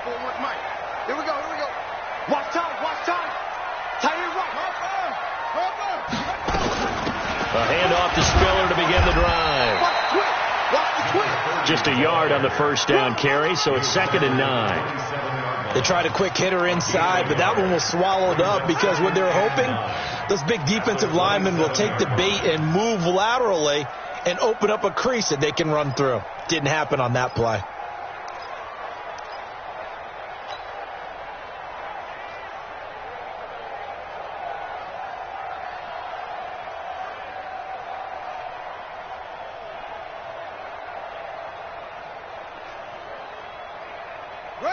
Forward, Mike. Here we go. Watch time. Tight end right. A handoff to Spiller to begin the drive. Watch the twist. Just a yard on the first down carry, so it's 2nd and 9. They tried a quick hitter inside, but that one was swallowed up because what they're hoping, those big defensive linemen will take the bait and move laterally and open up a crease that they can run through. Didn't happen on that play.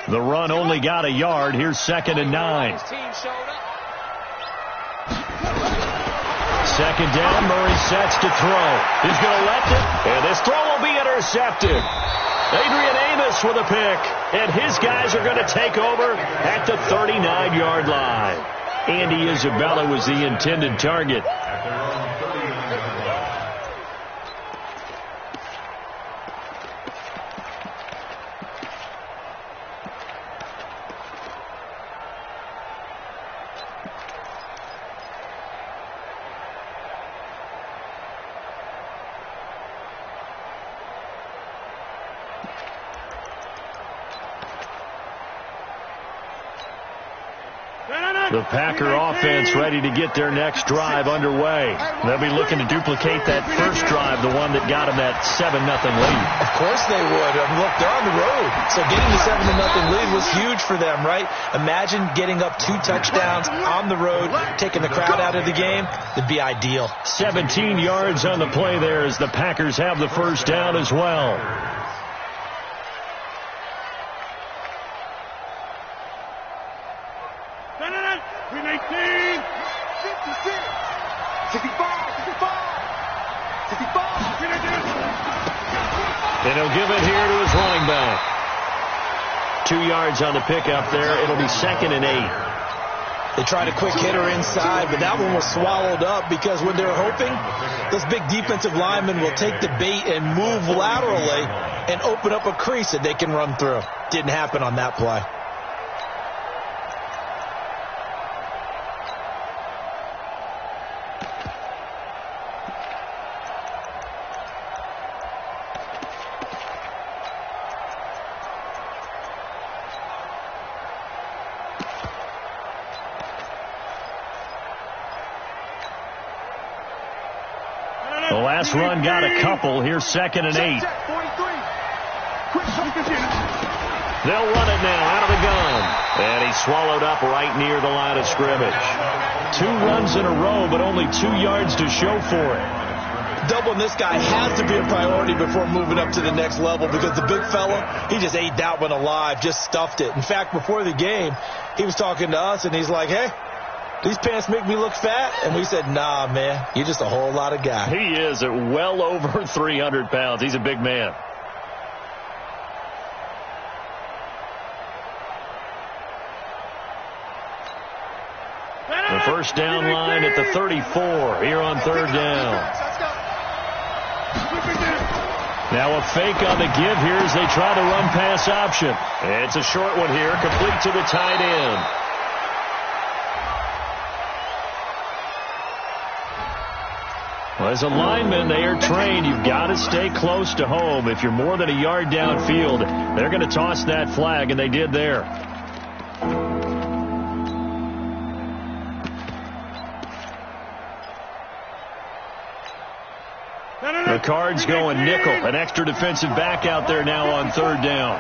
The run only got a yard. Here's 2nd and 9. 2nd down. Murray sets to throw. He's going to let it. And this throw will be intercepted. Adrian Amos with a pick. And his guys are going to take over at the 39-yard line. Andy Isabella was the intended target. The Packer offense ready to get their next drive underway. They'll be looking to duplicate that first drive, the one that got them that 7-0 lead. Of course they would. Look, they're on the road. So getting the 7-0 lead was huge for them, right? Imagine getting up 2 touchdowns on the road, taking the crowd out of the game. It'd be ideal. 17 yards on the play there as the Packers have the first down as well. And he'll give it here to his running back. 2 yards on the pickup there. It'll be 2nd and 8. They tried a quick hitter inside, but that one was swallowed up because what they're hoping, those big defensive linemen will take the bait and move laterally and open up a crease that they can run through. Didn't happen on that play. The last run got a couple. Here's 2nd and 8. They'll run it now out of the gun. And he's swallowed up right near the line of scrimmage. 2 runs in a row, but only 2 yards to show for it. Doubling this guy has to be a priority before moving up to the next level because the big fella, he just ate that one alive, just stuffed it. In fact, before the game, he was talking to us, and he's like, hey, these pants make me look fat. And we said, nah, man, you're just a whole lot of guy. He is at well over 300 pounds. He's a big man. The first down line at the 34 here on 3rd down. Now a fake on the give here as they try to run pass option. It's a short one here, complete to the tight end. Well, as a lineman, they are trained. You've got to stay close to home. If you're more than a yard downfield, they're going to toss that flag, and they did there. The Cards going nickel. An extra defensive back out there now on 3rd down.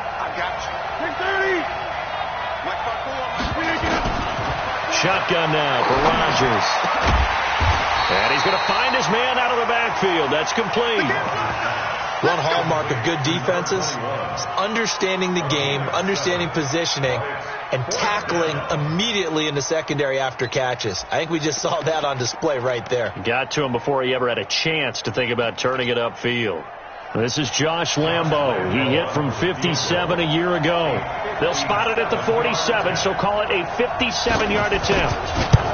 Shotgun now for Rodgers. And he's going to find his man out of the backfield. That's complete. One hallmark of good defenses is understanding the game, understanding positioning, and tackling immediately in the secondary after catches. I think we just saw that on display right there. Got to him before he ever had a chance to think about turning it upfield. This is Josh Lambo. He hit from 57 a year ago. They'll spot it at the 47, so call it a 57-yard attempt.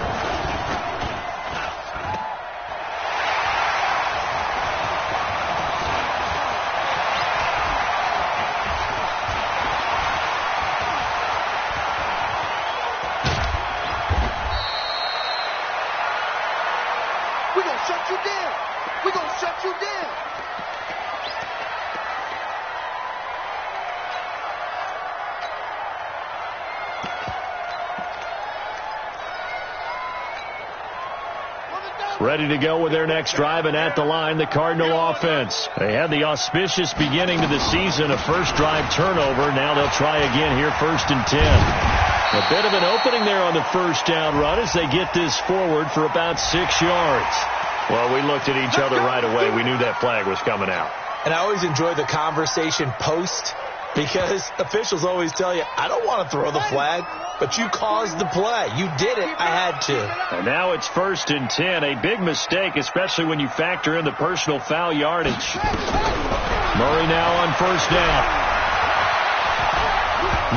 you down. We're going to shut you down. Ready to go with their next drive, and at the line, the Cardinal offense. They had the auspicious beginning to the season, a first drive turnover. Now they'll try again here, 1st and 10. A bit of an opening there on the first down run as they get this forward for about 6 yards. Well, we looked at each other right away. We knew that flag was coming out. And I always enjoy the conversation post, because officials always tell you, I don't want to throw the flag, but you caused the play. You did it. I had to. And now it's 1st and 10. A big mistake, especially when you factor in the personal foul yardage. Murray now on 1st down.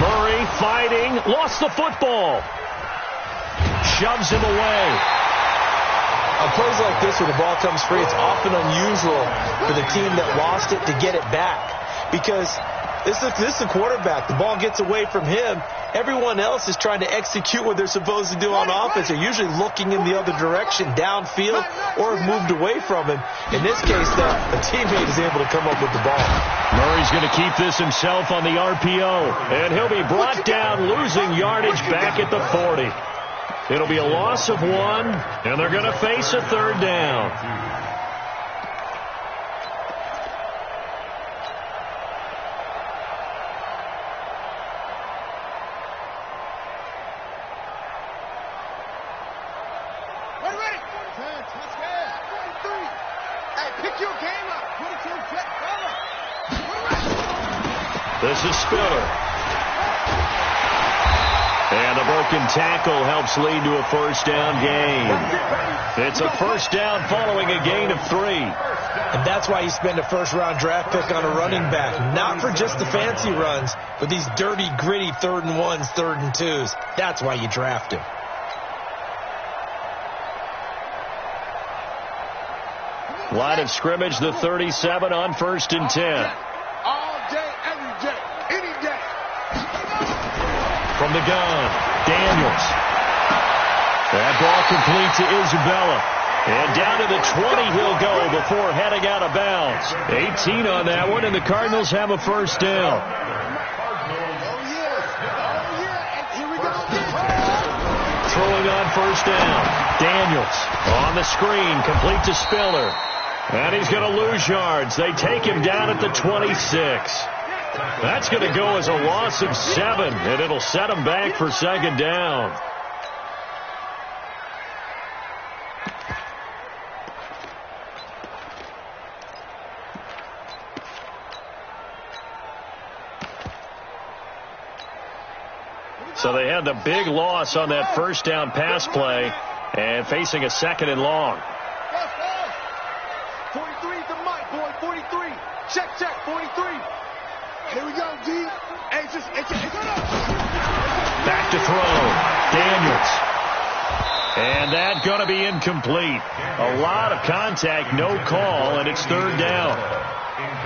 Murray fighting. Lost the football. Shoves him away. On plays like this, when the ball comes free, it's often unusual for the team that lost it to get it back. Because this is the quarterback. The ball gets away from him. Everyone else is trying to execute what they're supposed to do on offense. They're usually looking in the other direction, downfield, or have moved away from him. In this case, a teammate is able to come up with the ball. Murray's going to keep this himself on the RPO. And he'll be brought down, losing yardage back at the 40. It'll be a loss of 1, and they're going to face a 3rd down. This is Spiller. And the broken tackle helps lead to a 1st down gain. It's a 1st down following a gain of 3. And that's why you spend a first-round draft pick on a running back. Not for just the fancy runs, but these dirty, gritty 3rd and 1s, 3rd and 2s. That's why you draft him. Line of scrimmage, the 37 on 1st and 10. All day, every day, any day. From the gun, Daniels. That ball complete to Isabella. And down to the 20 he'll go before heading out of bounds. 18 on that one, and the Cardinals have a 1st down. Throwing on 1st down. Daniels on the screen, complete to Spiller. And he's going to lose yards. They take him down at the 26. That's going to go as a loss of 7, and it'll set him back for 2nd down. So they had the big loss on that 1st down pass play and facing a 2nd and long. 43's the mic, boy. 43. Check, 43. Here we go, D. Back to throw. Daniels. And that's going to be incomplete. A lot of contact, no call, and it's 3rd down.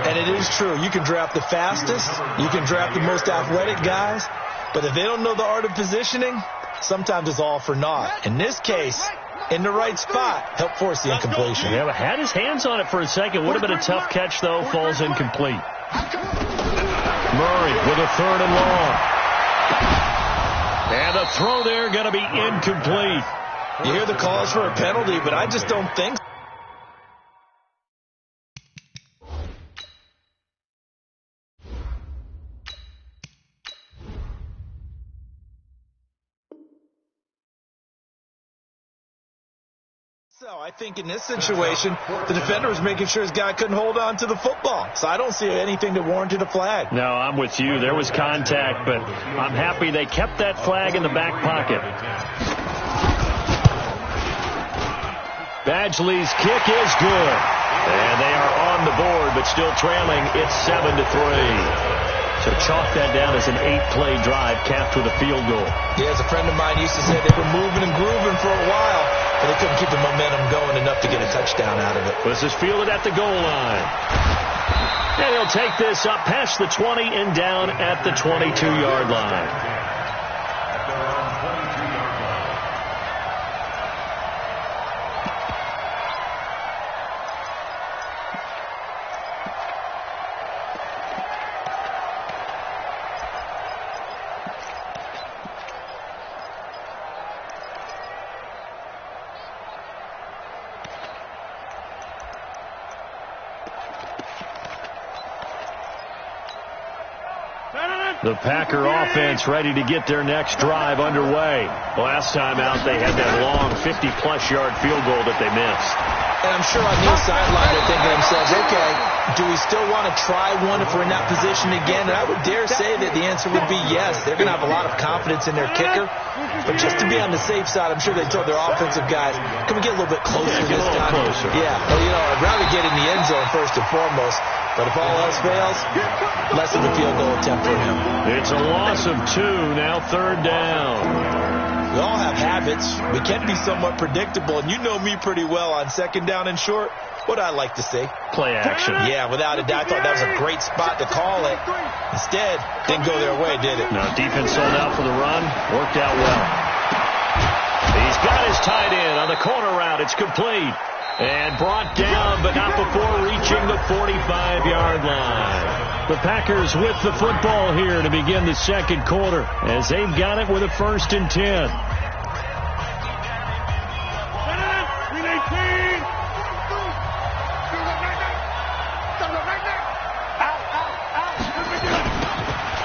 And it is true. You can draft the fastest. You can draft the most athletic guys. But if they don't know the art of positioning, sometimes it's all for naught. In this case, in the right spot, help force the incompletion. Yeah, but had his hands on it for a second. Would have been a tough catch, though. Falls incomplete. Murray with a 3rd and long. And the throw there going to be incomplete. You hear the calls for a penalty, but I just don't think so. So I think in this situation, the defender was making sure his guy couldn't hold on to the football. So I don't see anything that warranted a flag. No, I'm with you. There was contact, but I'm happy they kept that flag in the back pocket. Badgley's kick is good. And they are on the board, but still trailing. It's 7-3. So chalk that down as an 8-play drive capped with a field goal. Yeah, as a friend of mine used to say, they were moving and grooving for a while, but they couldn't keep the momentum going enough to get a touchdown out of it. This is fielded at the goal line. And he'll take this up past the 20 and down at the 22-yard line. The Packer offense ready to get their next drive underway. Last time out, they had that long 50-plus yard field goal that they missed. And I'm sure on Neil's sideline they're thinking to themselves, okay, do we still want to try one if we're in that position again? And I would dare say that the answer would be yes. They're going to have a lot of confidence in their kicker. But just to be on the safe side, I'm sure they told their offensive guys, can we get a little bit closer this time? Closer. Yeah, well, I'd rather get in the end zone first and foremost. But if all else fails, less of a field goal attempt for him. It's a loss of 2, now 3rd down. We all have habits. We can be somewhat predictable, and you know me pretty well on 2nd down and short. What I like to see. Play action. Yeah, without a doubt. I thought that was a great spot to call it. Instead, didn't go their way, did it? No, defense sold out for the run. Worked out well. He's got his tight end on the corner route. It's complete. And brought down, but not before reaching the 45-yard line. The Packers with the football here to begin the 2nd quarter as they've got it with a 1st and 10.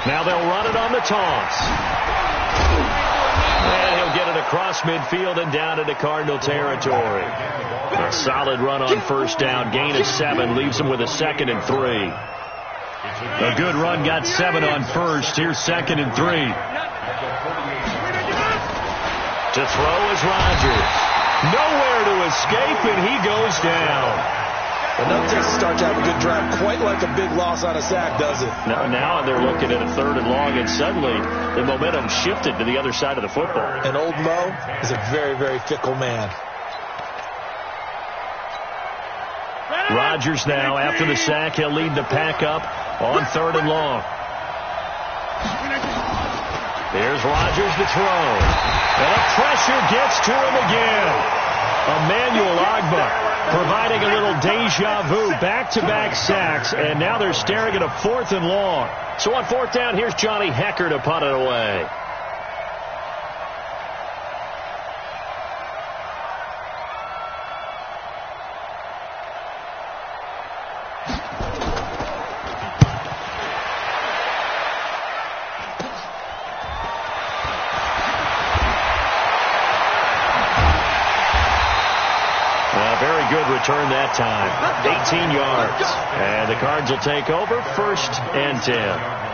Now they'll run it on the toss. And he'll get it across midfield and down into Cardinal territory. A solid run on 1st down. Gain of 7 leaves him with a 2nd and 3. A good run got 7 on 1st. Here's 2nd and 3. To throw is Rodgers. Nowhere to escape, and he goes down. But no Texas start to have a good drive, quite like a big loss on a sack, does it? Now they're looking at a 3rd and long, and suddenly the momentum shifted to the other side of the football. And old Mo is a very, very fickle man. Rodgers now, after the sack, he'll lead the pack up on 3rd and long. Here's Rodgers to throw. And the pressure gets to him again. Emmanuel Ogbah providing a little deja vu, back-to-back sacks, and now they're staring at a 4th and long. So on 4th down, here's Johnny Hecker to punt it away. Good return that time. 18 yards. And the Cards will take over 1st and 10.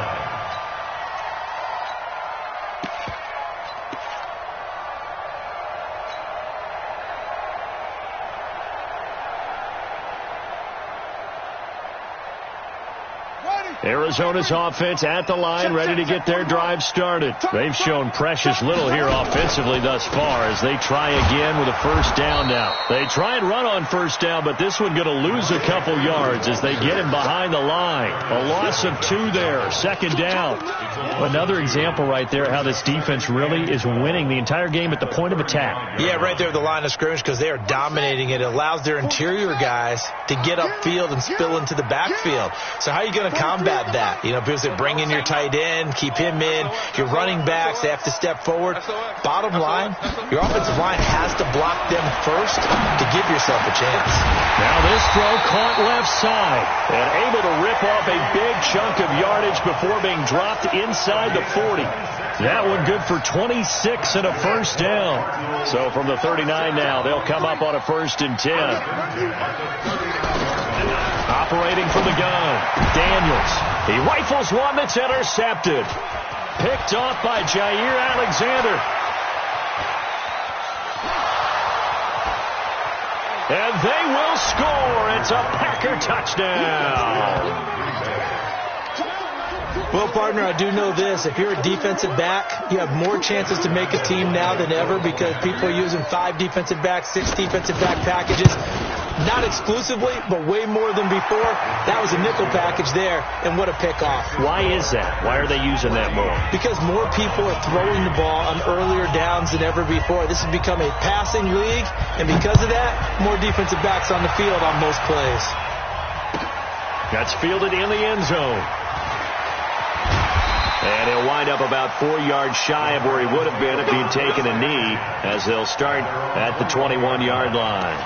Arizona's offense at the line, ready to get their drive started. They've shown precious little here offensively thus far as they try again with a 1st down now. They try and run on 1st down, but this one going to lose a couple yards as they get him behind the line. A loss of 2 there, 2nd down. Another example right there how this defense really is winning the entire game at the point of attack. Yeah, right there at the line of scrimmage because they are dominating it. It allows their interior guys to get upfield and spill into the backfield. So how are you going to combat that? Because they bring in your tight end, keep him in. Your running backs, they have to step forward. Bottom line, your offensive line has to block them first to give yourself a chance. Now this throw caught left side and able to rip off a big chunk of yardage before being dropped inside the 40. That one good for 26 and a 1st down. So from the 39 now, they'll come up on a 1st and 10. Operating from the gun, Daniels. He rifles one that's intercepted. Picked off by Jair Alexander. And they will score. It's a Packer touchdown. Well, partner, I do know this. If you're a defensive back, you have more chances to make a team now than ever because people are using 5 defensive backs, 6 defensive back packages. Not exclusively, but way more than before. That was a nickel package there, and what a pickoff. Why is that? Why are they using that more? Because more people are throwing the ball on earlier downs than ever before. This has become a passing league, and because of that, more defensive backs on the field on most plays. That's fielded in the end zone. And he'll wind up about 4 yards shy of where he would have been if he'd taken a knee, as they'll start at the 21-yard line.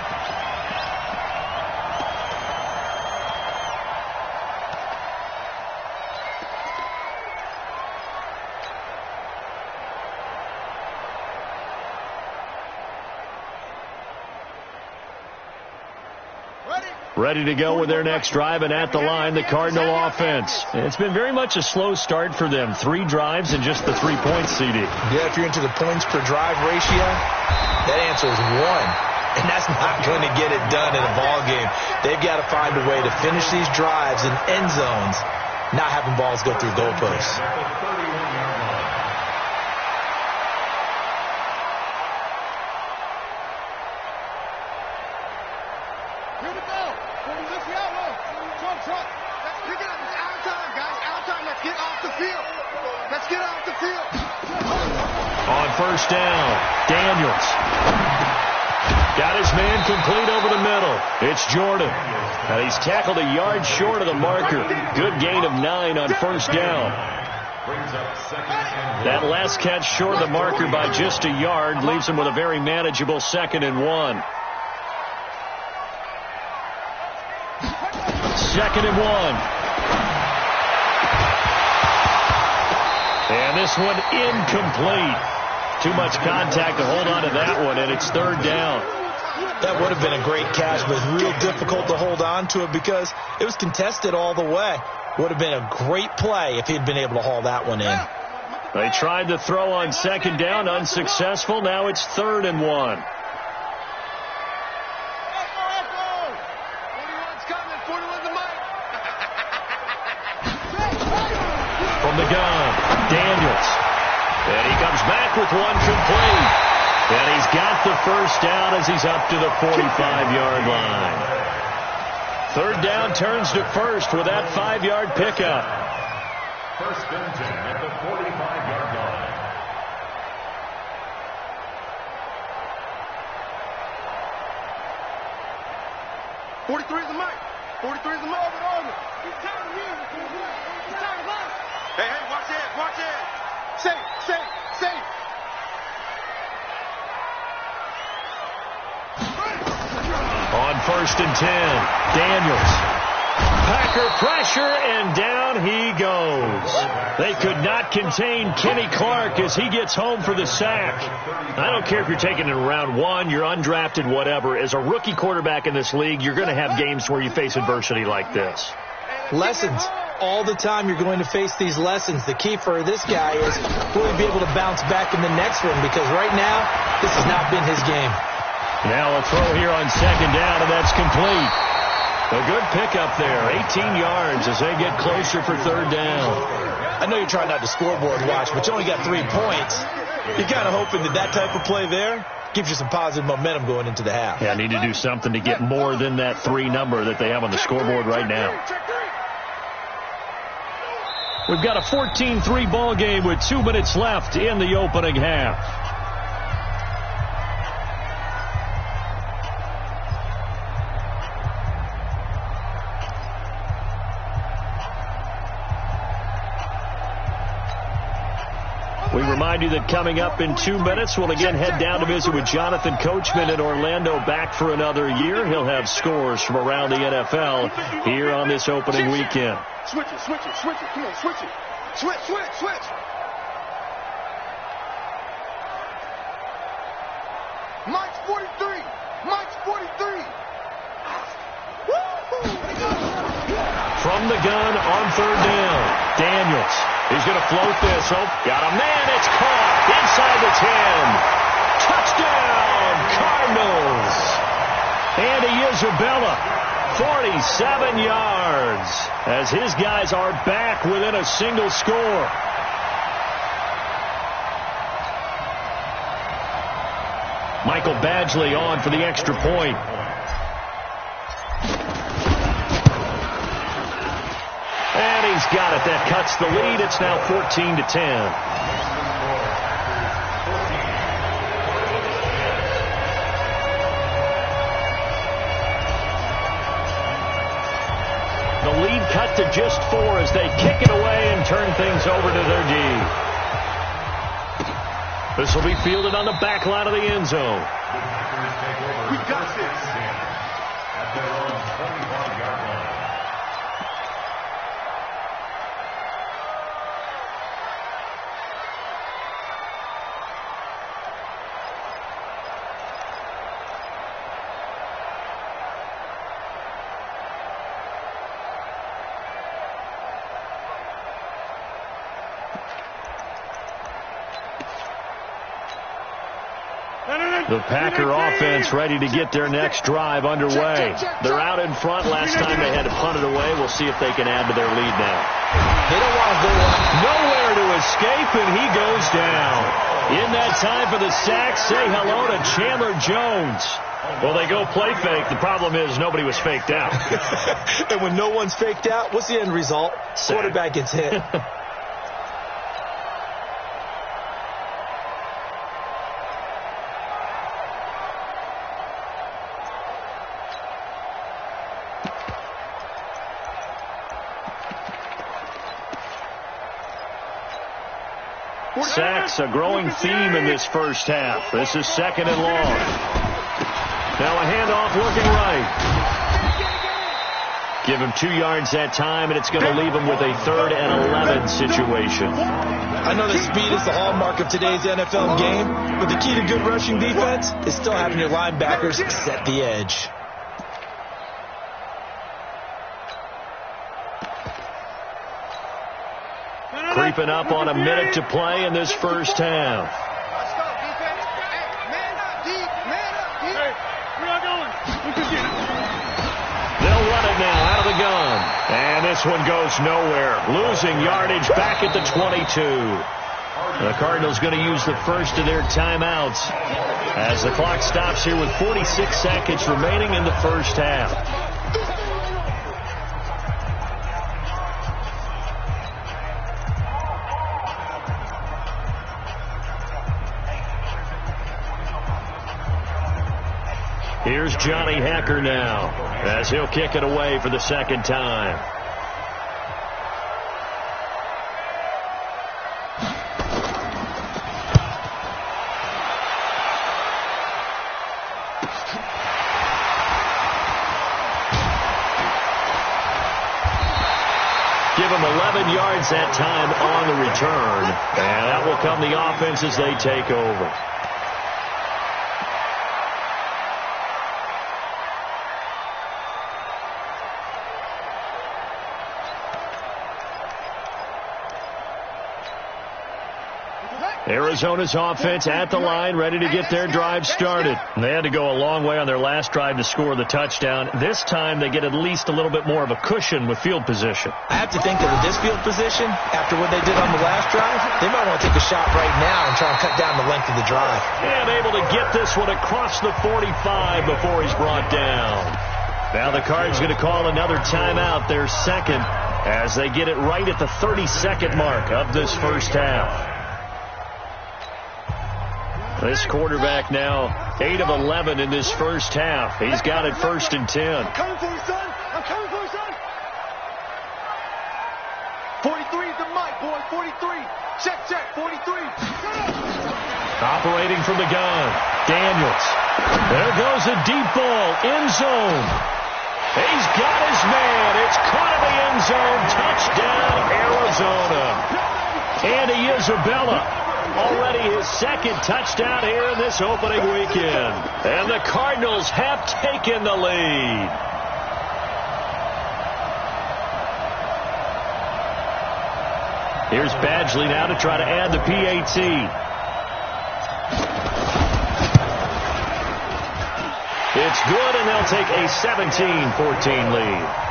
Ready to go with their next drive, and at the line, the Cardinal offense. It's been very much a slow start for them. 3 drives and just the 3 points, CD. Yeah, if you're into the points per drive ratio, that answer is 1. And that's not going to get it done in a ball game. They've got to find a way to finish these drives in end zones, not having balls go through goalposts. On first down, Daniels. Got his man complete over the middle. It's Jordan. And he's tackled a yard short of the marker. Good gain of 9 on first down. That last catch short of the marker by just a yard leaves him with a very manageable 2nd and 1. 2nd and 1. And this one incomplete. Too much contact to hold on to that one, and it's 3rd down. That would have been a great catch, but real difficult to hold on to it because it was contested all the way. Would have been a great play if he'd been able to haul that one in. They tried to throw on 2nd down, unsuccessful. Now it's 3rd and 1. From the gun, Daniels. And he comes back with one complete. And he's got the first down as he's up to the 45-yard line. 3rd down turns to 1st with that 5-yard pickup. 1st and 10 at the 45-yard line. '43 is the mic. 43 is the mic. He's tired of you. He's tired of us. Hey, watch it, watch it. Safe. On 1st and 10, Daniels. Packer pressure, and down he goes. They could not contain Kenny Clark as he gets home for the sack. I don't care if you're taking it in round 1, you're undrafted, whatever. As a rookie quarterback in this league, you're going to have games where you face adversity like this. Lessons. All the time you're going to face these lessons. The key for this guy is will he be able to bounce back in the next one, because right now this has not been his game. Now a throw here on 2nd down, and that's complete. A good pickup there, 18 yards as they get closer for 3rd down. I know you're trying not to scoreboard watch, but you only got 3 points. You're kind of hoping that type of play there gives you some positive momentum going into the half. Yeah, need to do something to get more than that 3 number that they have on the scoreboard right now. We've got a 14-3 ball game with 2 minutes left in the opening half. We remind you that coming up in 2 minutes, we'll again head down to visit with Jonathan Coachman in Orlando, back for another year. He'll have scores from around the NFL here on this opening weekend. Switch it. Come on, switch it. Switch. Mike's 43. From the gun on 3rd down, Daniels. He's going to float this. Oh, got a man. It's caught inside the 10. Touchdown, Cardinals. Andy Isabella, 47 yards, as his guys are back within a single score. Michael Badgley on for the extra point. And he's got it. That cuts the lead. It's now 14-10. The lead cut to just 4 as they kick it away and turn things over to their D. This will be fielded on the back line of the end zone. We got this. At their own 25-yard line. The Packer offense ready to get their next drive underway. They're out in front. Last time they had to punt it away. We'll see if they can add to their lead now. They don't want to go nowhere to escape, and he goes down. In that time for the sack, say hello to Chandler Jones. Well, they go play fake. The problem is nobody was faked out. And when no one's faked out, what's the end result? Sack. Quarterback gets hit. Sacks, a growing theme in this first half. This is 2nd and long. Now a handoff looking right. Give him 2 yards that time, and it's going to leave him with a 3rd and 11 situation. I know that speed is the hallmark of today's NFL game, but the key to good rushing defense is still having your linebackers set the edge. Creeping up on a minute to play in this first half. Let's go, defense. Hey, man up, deep, man up, deep. Hey, where y'all going? They'll run it now out of the gun. And this one goes nowhere. Losing yardage back at the 22. The Cardinals going to use the first of their timeouts as the clock stops here with 46 seconds remaining in the first half. Here's Johnny Hacker now as he'll kick it away for the second time. Give him 11 yards that time on the return, and that will come the offense as they take over. Arizona's offense at the line, ready to get their drive started. They had to go a long way on their last drive to score the touchdown. This time they get at least a little bit more of a cushion with field position. I have to think that with this field position, after what they did on the last drive, they might want to take a shot right now and try and cut down the length of the drive. And able to get this one across the 45 before he's brought down. Now the Cards going to call another timeout, their second, as they get it right at the 30-second mark of this first half. This quarterback now 8 of 11 in this first half. He's got it 1st and 10. I'm coming for you, son. I'm coming for you, son. 43 is the mic, boy. 43. Check, 43. Operating from the gun. Daniels. There goes a deep ball. End zone. He's got his man. It's caught in the end zone. Touchdown, Arizona. Andy Isabella. Already his second touchdown here in this opening weekend. And the Cardinals have taken the lead. Here's Badgley now to try to add the PAT. It's good, and they'll take a 17-14 lead.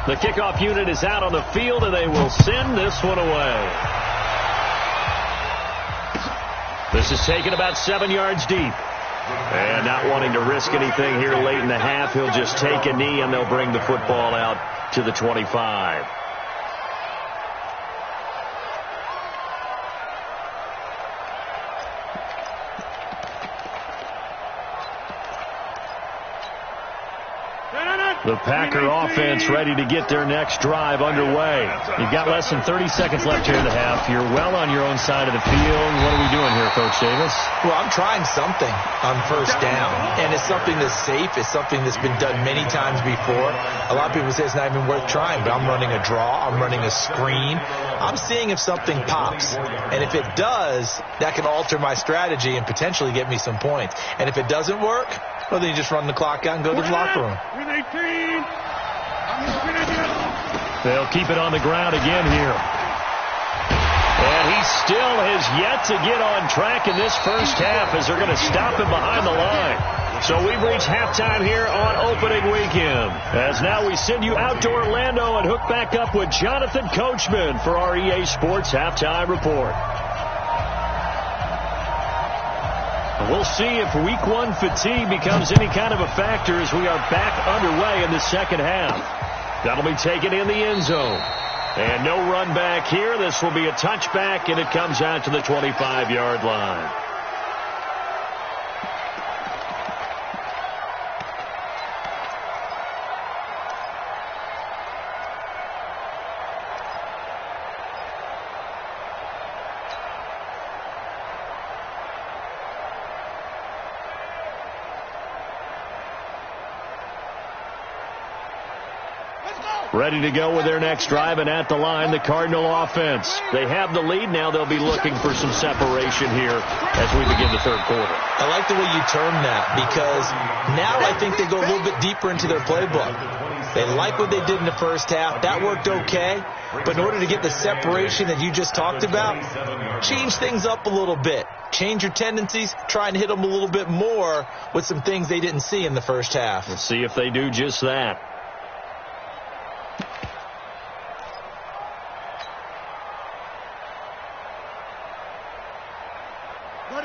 The kickoff unit is out on the field, and they will send this one away. This is taken about 7 yards deep. And not wanting to risk anything here late in the half, he'll just take a knee, and they'll bring the football out to the 25. The Packer offense ready to get their next drive underway. You've got less than 30 seconds left here in the half. You're well on your own side of the field. What are we doing here, Coach Davis? Well, I'm trying something on first down, and it's something that's safe. It's something that's been done many times before. A lot of people say it's not even worth trying, but I'm running a draw. I'm running a screen. I'm seeing if something pops, and if it does, that can alter my strategy and potentially get me some points. And if it doesn't work, well, then you just run the clock out and go to the locker room. They'll keep it on the ground again here. And he still has yet to get on track in this first half as they're going to stop him behind the line. So we've reached halftime here on opening weekend. As now we send you out to Orlando and hook back up with Jonathan Coachman for our EA Sports Halftime Report. We'll see if week one fatigue becomes any kind of a factor as we are back underway in the second half. That'll be taken in the end zone. And no run back here. This will be a touchback, and it comes out to the 25-yard line. Ready to go with their next drive, and at the line, the Cardinal offense. They have the lead. Now they'll be looking for some separation here as we begin the third quarter. I like the way you term that, because now I think they go a little bit deeper into their playbook. They like what they did in the first half. That worked okay. But in order to get the separation that you just talked about, change things up a little bit. Change your tendencies. Try and hit them a little bit more with some things they didn't see in the first half. Let's see if they do just that.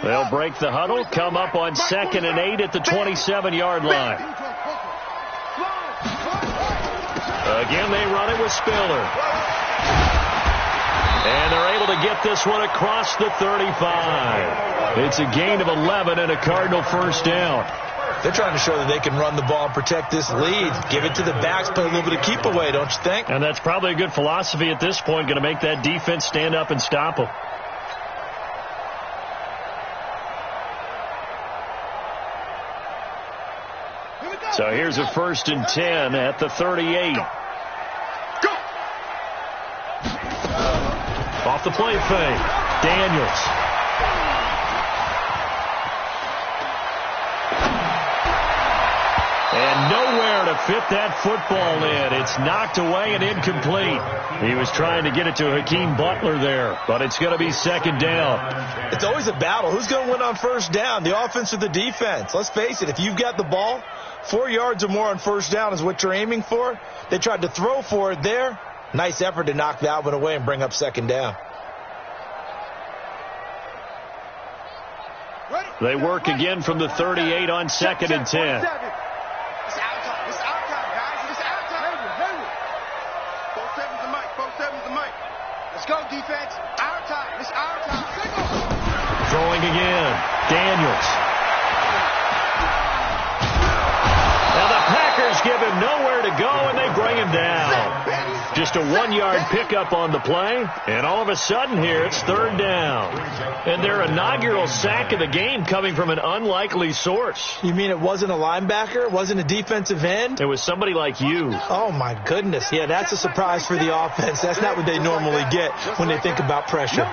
They'll break the huddle, come up on 2nd and 8 at the 27-yard line. Again, they run it with Spiller. And they're able to get this one across the 35. It's a gain of 11 and a Cardinal first down. They're trying to show that they can run the ball and protect this lead. Give it to the backs, play a little bit of keep away, don't you think? And that's probably a good philosophy at this point, going to make that defense stand up and stop them. So here's a 1st and 10 at the 38. Go. Off the play fake. Daniels. And nowhere to fit that football in. It's knocked away and incomplete. He was trying to get it to Hakeem Butler there, but it's going to be 2nd down. It's always a battle. Who's going to win on first down, the offense or the defense? Let's face it, if you've got the ball, 4 yards or more on first down is what you're aiming for. They tried to throw for it there. Nice effort to knock that one away and bring up 2nd down. They work again from the 38 on 2nd and 10. Let's go, defense. Our time. It's our time. Throwing again. Daniels. Now the Packers give him nowhere to go, and they bring him down. Just a 1-yard pickup on the play, and all of a sudden here it's 3rd down. And their inaugural sack of the game coming from an unlikely source. You mean it wasn't a linebacker? It wasn't a defensive end? It was somebody like you. Oh, my goodness. Yeah, that's a surprise for the offense. That's not what they normally get when they think about pressure. Hey,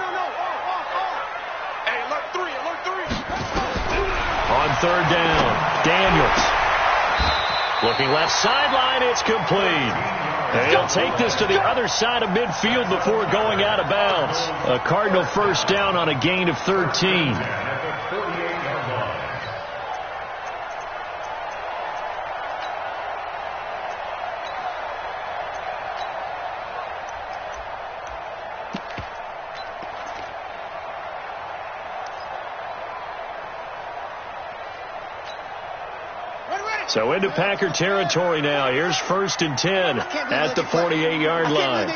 alert 3. On 3rd down, Daniels. Looking left sideline, it's complete. And he'll take this to the other side of midfield before going out of bounds. A Cardinal first down on a gain of 13. So into Packer territory now. Here's 1st and 10 at the 48-yard line.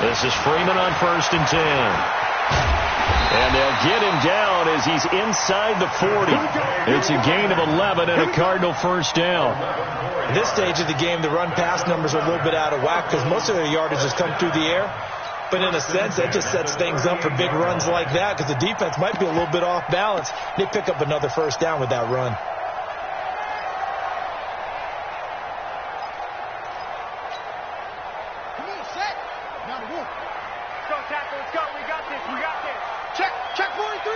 This is Freeman on 1st and 10. And they'll get him down as he's inside the 40. It's a gain of 11 and a Cardinal first down. At this stage of the game, the run-pass numbers are a little bit out of whack because most of their yardage has come through the air. But in a sense, that just sets things up for big runs like that because the defense might be a little bit off balance. They pick up another first down with that run. Come on, set. Now the wolf. Let's go, tackle. Let's go. We got this. We got this. Check 43.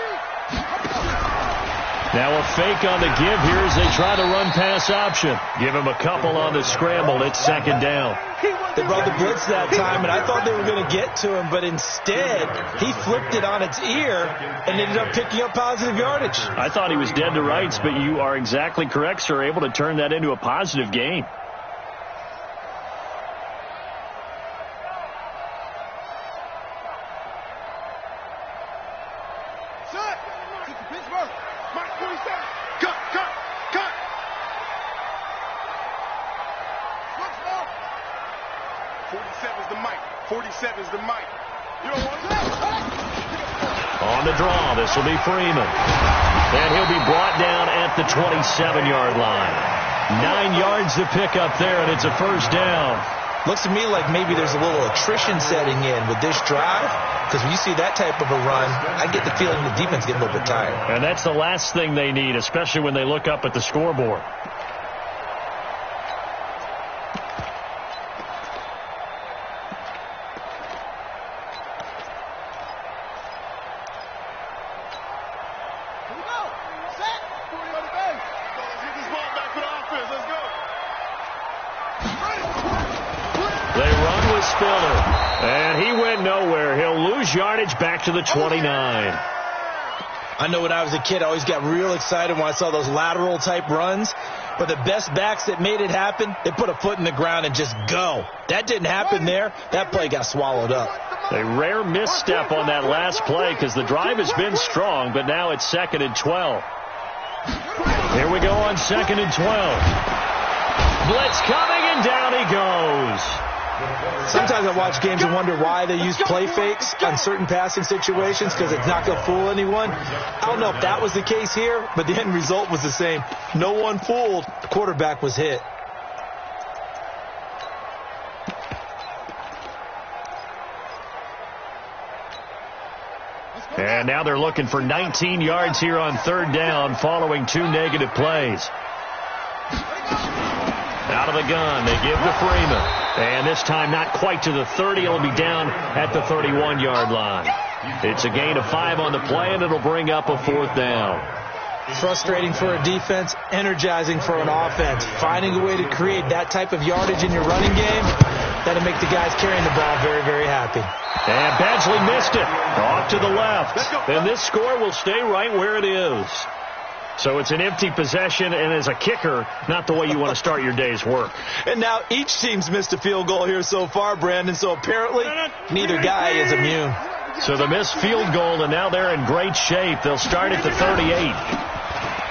Now a fake on the give here as they try to run pass option. Give him a couple on the scramble. It's second down. They brought the blitz that time, and I thought they were going to get to him, but instead he flipped it on its ear and ended up picking up positive yardage. I thought he was dead to rights, but you are exactly correct, sir. Able to turn that into a positive gain. Pittsburgh. Mike 47. Cut. 47's the mic. 47's the mic. You don't want that. On the draw, this will be Freeman. And he'll be brought down at the 27-yard line. 9 yards to pick up there, and it's a first down. Looks to me like maybe there's a little attrition setting in with this drive, because when you see that type of a run, I get the feeling the defense is getting a little bit tired. And that's the last thing they need, especially when they look up at the scoreboard. Here we go. Set. 40 on the base. Let's get this ball back for the offense. Let's go. They run with Spiller, and he went nowhere. He'll lose yardage back to the 29. I know when I was a kid, I always got real excited when I saw those lateral-type runs. But the best backs that made it happen, they put a foot in the ground and just go. That didn't happen there. That play got swallowed up. A rare misstep on that last play because the drive has been strong, but now it's 2nd and 12. Here we go on 2nd and 12. Blitz coming, and down he goes. Sometimes I watch games and wonder why they use play fakes on certain passing situations because it's not going to fool anyone. I don't know if that was the case here, but the end result was the same. No one fooled. The quarterback was hit. And now they're looking for 19 yards here on 3rd down following 2 negative plays. Out of the gun, they give to Freeman. And this time not quite to the 30. It'll be down at the 31-yard line. It's a gain of 5 on the play, and it'll bring up a 4th down. Frustrating for a defense, energizing for an offense. Finding a way to create that type of yardage in your running game, that'll make the guys carrying the ball very, very happy. And Badgley missed it. Off to the left. And this score will stay right where it is. So it's an empty possession, and as a kicker, not the way you want to start your day's work. And now each team's missed a field goal here so far, Brandon, so apparently neither guy is immune. So the missed field goal, and now they're in great shape. They'll start at the 38.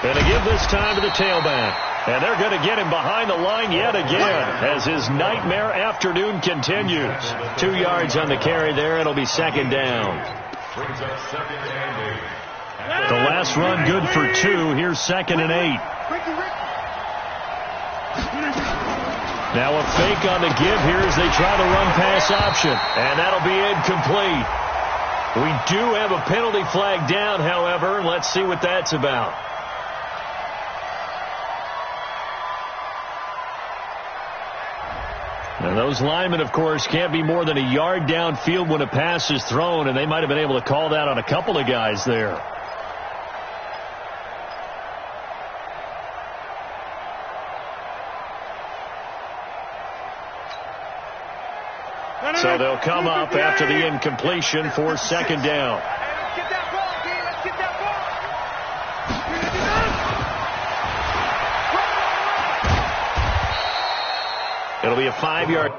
And they give this time to the tailback. And they're going to get him behind the line yet again as his nightmare afternoon continues. 2 yards on the carry there. It'll be 2nd down. The last run good for 2. Here's 2nd and 8. Now a fake on the give here as they try to run pass option. And that'll be incomplete. We do have a penalty flag down, however. Let's see what that's about. Now those linemen, of course, can't be more than a yard downfield when a pass is thrown, and they might have been able to call that on a couple of guys there. So they'll come up after the incompletion for 2nd down. Let's get that ball, D. Let's get that ball. It'll be a 5-yard.